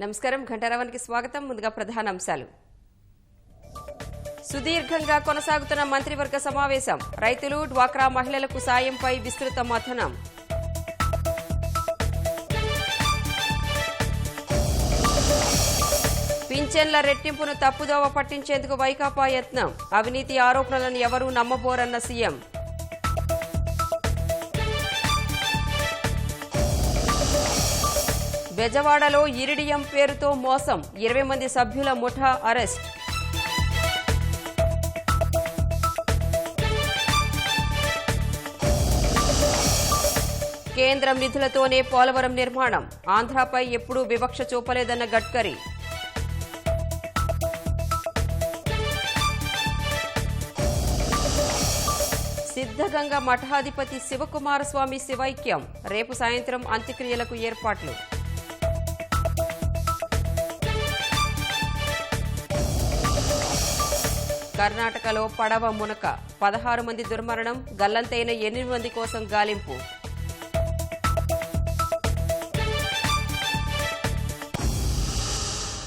నమస్కారం ఘంటారావానికి స్వాగతం. ముందుగా ప్రధాన అంశాలు. సుదీర్ఘంగా కొనసాగుతున్న మంత్రివర్గ సమావేశం. రైతులు డ్వాక్రా మహిళలకు సాయంపై విస్తృత మథనం. పింఛన్ల రెట్టింపును తప్పుదోవ పట్టించేందుకు వైకాపా యత్నం. అవినీతి ఆరోపణలను ఎవరూ నమ్మబోరన్న సీఎం. బెజవాడలో ఇరిడియం పేరుతో మోసం. 20 మంది సభ్యుల ముఠా అరెస్ట్. కేంద్రం నిధులతోనే పోలవరం నిర్మాణం. ఆంధ్రపై ఎప్పుడూ వివక్ష చూపలేదన్న గడ్కరీ. సిద్ధగంగ మఠాధిపతి శివకుమారస్వామి శివైక్యం. రేపు సాయంత్రం అంత్యక్రియలకు ఏర్పాట్లు. కర్ణాటకలో పడవ మునక 16 మంది దుర్మరణం. గల్లంతైన 8 మంది కోసం గాలింపు.